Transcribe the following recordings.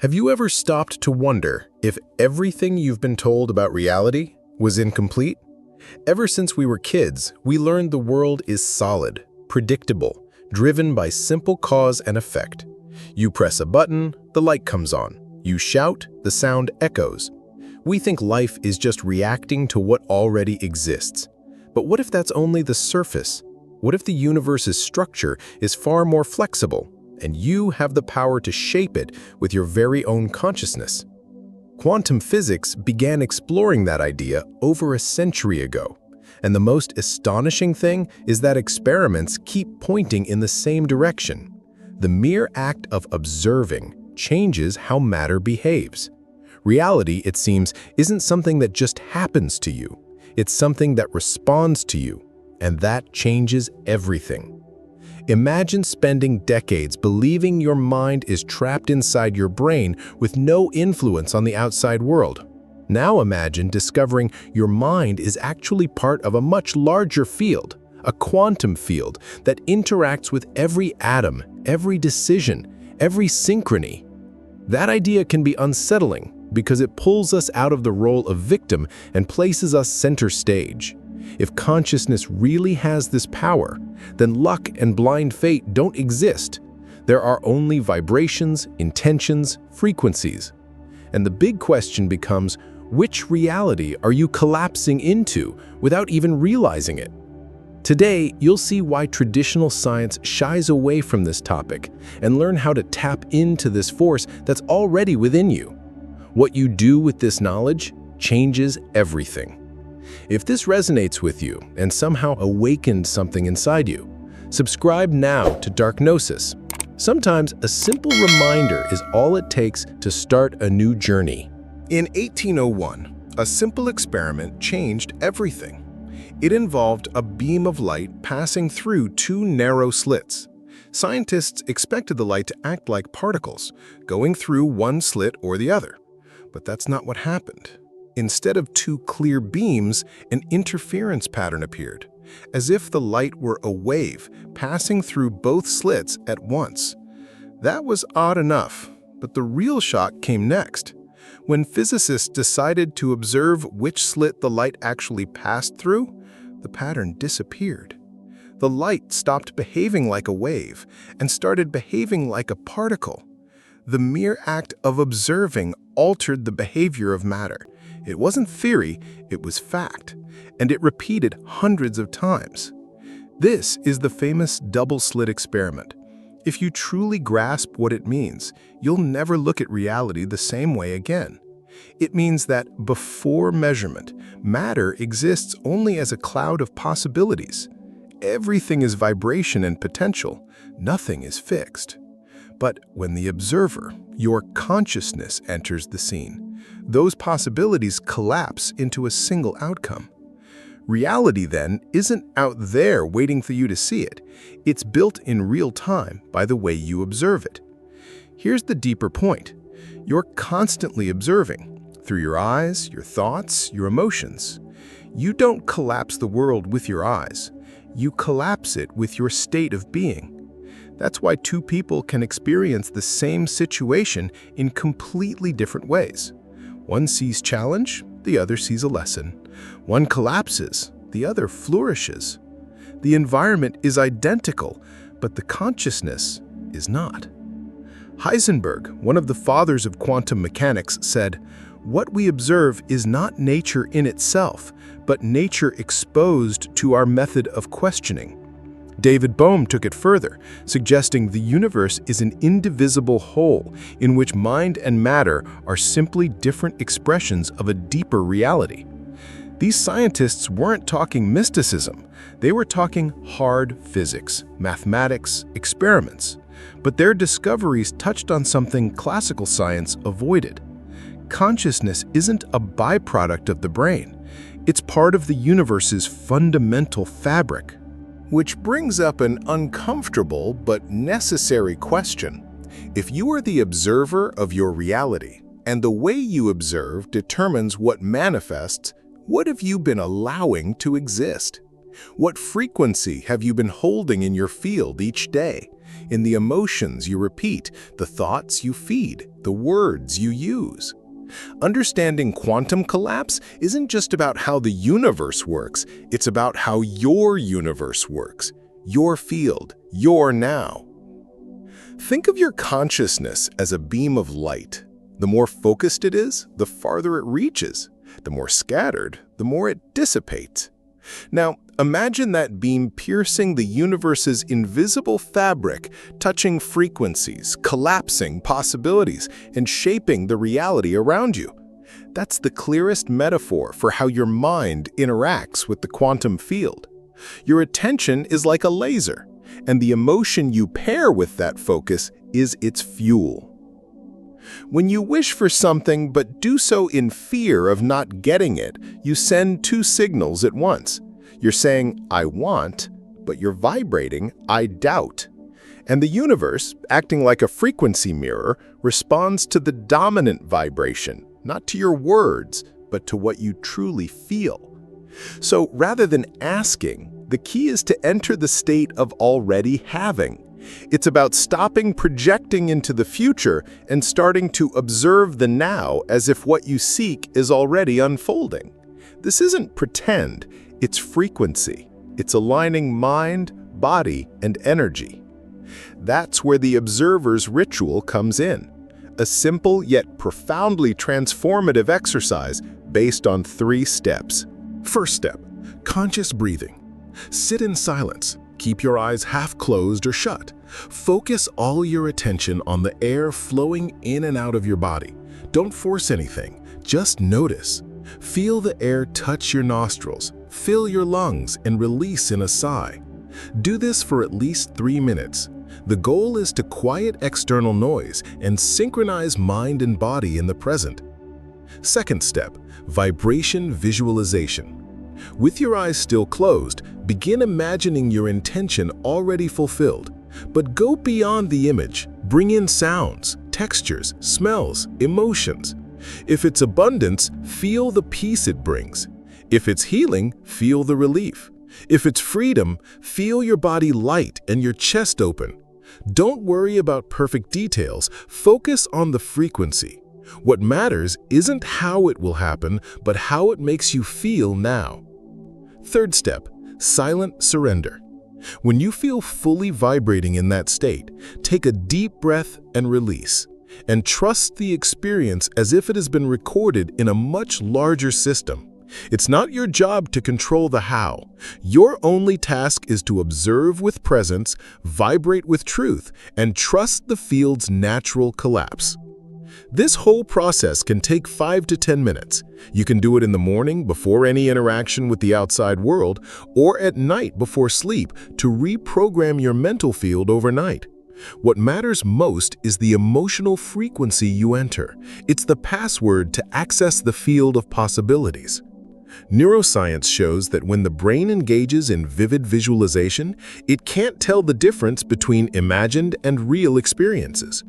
Have you ever stopped to wonder if everything you've been told about reality was incomplete? Ever since we were kids, we learned the world is solid, predictable, driven by simple cause and effect. You press a button, the light comes on. You shout, the sound echoes. We think life is just reacting to what already exists. But what if that's only the surface? What if the universe's structure is far more flexible, and you have the power to shape it with your very own consciousness? Quantum physics began exploring that idea over a century ago. And the most astonishing thing is that experiments keep pointing in the same direction. The mere act of observing changes how matter behaves. Reality, it seems, isn't something that just happens to you. It's something that responds to you, and that changes everything. Imagine spending decades believing your mind is trapped inside your brain with no influence on the outside world. Now imagine discovering your mind is actually part of a much larger field, a quantum field that interacts with every atom, every decision, every synchrony. That idea can be unsettling because it pulls us out of the role of victim and places us center stage. If consciousness really has this power, then luck and blind fate don't exist. There are only vibrations, intentions, frequencies. And the big question becomes, which reality are you collapsing into without even realizing it? Today, you'll see why traditional science shies away from this topic and learn how to tap into this force that's already within you. What you do with this knowledge changes everything. If this resonates with you and somehow awakened something inside you, subscribe now to Darknosis. Sometimes a simple reminder is all it takes to start a new journey. In 1801, a simple experiment changed everything. It involved a beam of light passing through two narrow slits. Scientists expected the light to act like particles, going through one slit or the other. But that's not what happened. Instead of two clear beams, an interference pattern appeared, as if the light were a wave passing through both slits at once. That was odd enough, but the real shock came next. When physicists decided to observe which slit the light actually passed through, the pattern disappeared. The light stopped behaving like a wave and started behaving like a particle. The mere act of observing altered the behavior of matter. It wasn't theory, it was fact, and it repeated hundreds of times. This is the famous double-slit experiment. If you truly grasp what it means, you'll never look at reality the same way again. It means that before measurement, matter exists only as a cloud of possibilities. Everything is vibration and potential. Nothing is fixed. But when the observer, your consciousness, enters the scene, those possibilities collapse into a single outcome. Reality, then, isn't out there waiting for you to see it. It's built in real time by the way you observe it. Here's the deeper point. You're constantly observing, through your eyes, your thoughts, your emotions. You don't collapse the world with your eyes. You collapse it with your state of being. That's why two people can experience the same situation in completely different ways. One sees challenge, the other sees a lesson. One collapses, the other flourishes. The environment is identical, but the consciousness is not. Heisenberg, one of the fathers of quantum mechanics, said, "What we observe is not nature in itself, but nature exposed to our method of questioning." David Bohm took it further, suggesting the universe is an indivisible whole in which mind and matter are simply different expressions of a deeper reality. These scientists weren't talking mysticism. They were talking hard physics, mathematics, experiments. But their discoveries touched on something classical science avoided. Consciousness isn't a byproduct of the brain. It's part of the universe's fundamental fabric. Which brings up an uncomfortable but necessary question. If you are the observer of your reality, and the way you observe determines what manifests, what have you been allowing to exist? What frequency have you been holding in your field each day? in the emotions you repeat, the thoughts you feed, the words you use. Understanding quantum collapse isn't just about how the universe works, it's about how your universe works, your field, your now. Think of your consciousness as a beam of light. The more focused it is, the farther it reaches. The more scattered, the more it dissipates. Now, imagine that beam piercing the universe's invisible fabric, touching frequencies, collapsing possibilities, and shaping the reality around you. That's the clearest metaphor for how your mind interacts with the quantum field. Your attention is like a laser, and the emotion you pair with that focus is its fuel. When you wish for something but do so in fear of not getting it, you send two signals at once. You're saying, "I want," but you're vibrating, "I doubt." And the universe, acting like a frequency mirror, responds to the dominant vibration, not to your words, but to what you truly feel. So rather than asking, the key is to enter the state of already having. It's about stopping projecting into the future and starting to observe the now as if what you seek is already unfolding. This isn't pretend, it's frequency. It's aligning mind, body, and energy. That's where the observer's ritual comes in. A simple yet profoundly transformative exercise based on 3 steps. First step, conscious breathing. Sit in silence. Keep your eyes half closed or shut. Focus all your attention on the air flowing in and out of your body. Don't force anything, just notice. Feel the air touch your nostrils, fill your lungs, and release in a sigh. Do this for at least 3 minutes. The goal is to quiet external noise and synchronize mind and body in the present. Second step, vibration visualization. With your eyes still closed, begin imagining your intention already fulfilled. But go beyond the image. Bring in sounds, textures, smells, emotions. If it's abundance, feel the peace it brings. If it's healing, feel the relief. If it's freedom, feel your body light and your chest open. Don't worry about perfect details. Focus on the frequency. What matters isn't how it will happen, but how it makes you feel now. Third step, silent surrender. When you feel fully vibrating in that state, take a deep breath and release. And trust the experience as if it has been recorded in a much larger system. It's not your job to control the how. Your only task is to observe with presence, vibrate with truth, and trust the field's natural collapse. This whole process can take 5 to 10 minutes. You can do it in the morning before any interaction with the outside world, or at night before sleep to reprogram your mental field overnight. What matters most is the emotional frequency you enter. It's the password to access the field of possibilities. Neuroscience shows that when the brain engages in vivid visualization, it can't tell the difference between imagined and real experiences.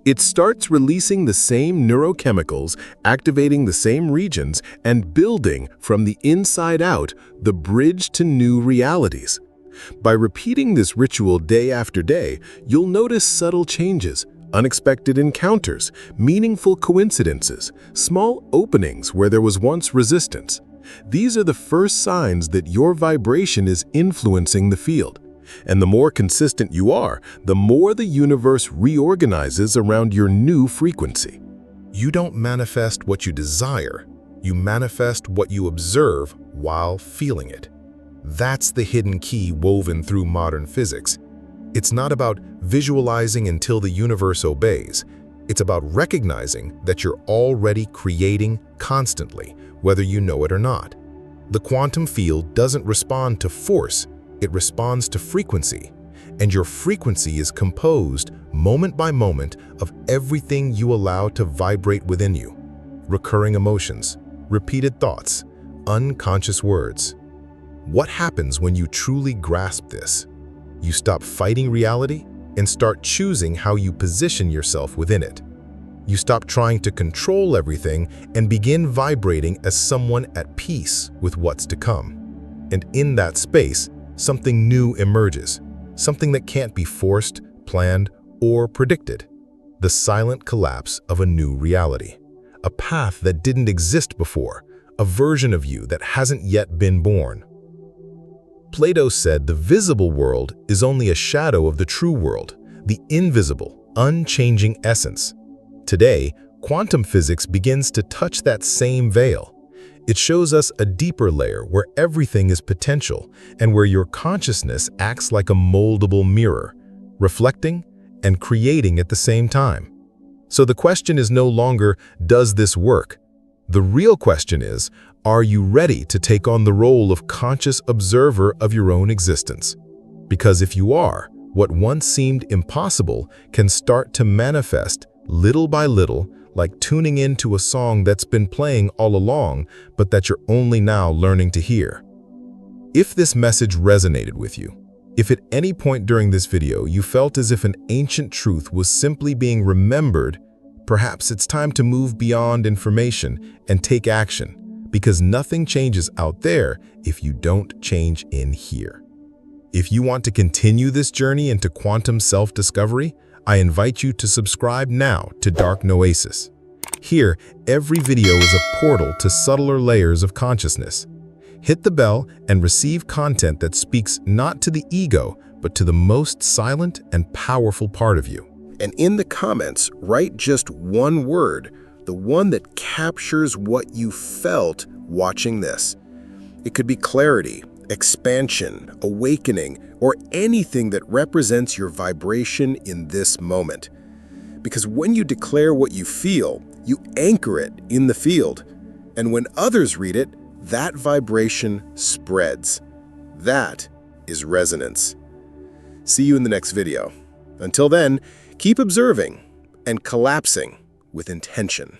It starts releasing the same neurochemicals, activating the same regions, and building from the inside out the bridge to new realities. By repeating this ritual day after day, you'll notice subtle changes, unexpected encounters, meaningful coincidences, small openings where there was once resistance. These are the first signs that your vibration is influencing the field. And the more consistent you are, the more the universe reorganizes around your new frequency. You don't manifest what you desire, you manifest what you observe while feeling it. That's the hidden key woven through modern physics. It's not about visualizing until the universe obeys. It's about recognizing that you're already creating constantly, whether you know it or not. The quantum field doesn't respond to force, it responds to frequency. And your frequency is composed, moment by moment, of everything you allow to vibrate within you. Recurring emotions, repeated thoughts, unconscious words. What happens when you truly grasp this? You stop fighting reality and start choosing how you position yourself within it. You stop trying to control everything and begin vibrating as someone at peace with what's to come. And in that space, something new emerges, something that can't be forced, planned or predicted. The silent collapse of a new reality. A path that didn't exist before, a version of you that hasn't yet been born. Plato said the visible world is only a shadow of the true world, the invisible, unchanging essence. Today, quantum physics begins to touch that same veil. It shows us a deeper layer where everything is potential and where your consciousness acts like a moldable mirror, reflecting and creating at the same time. So the question is no longer, does this work? The real question is, are you ready to take on the role of conscious observer of your own existence? Because if you are, what once seemed impossible can start to manifest little by little, like tuning into a song that's been playing all along, but that you're only now learning to hear. If this message resonated with you, if at any point during this video you felt as if an ancient truth was simply being remembered, perhaps it's time to move beyond information and take action, because nothing changes out there if you don't change in here. If you want to continue this journey into quantum self-discovery, I invite you to subscribe now to Dark Noesis. Here, every video is a portal to subtler layers of consciousness. Hit the bell and receive content that speaks not to the ego, but to the most silent and powerful part of you. And in the comments, write just one word, the one that captures what you felt watching this. It could be clarity, expansion, awakening, or anything that represents your vibration in this moment. Because when you declare what you feel, you anchor it in the field. And when others read it, that vibration spreads. That is resonance. See you in the next video. Until then, keep observing and collapsing with intention.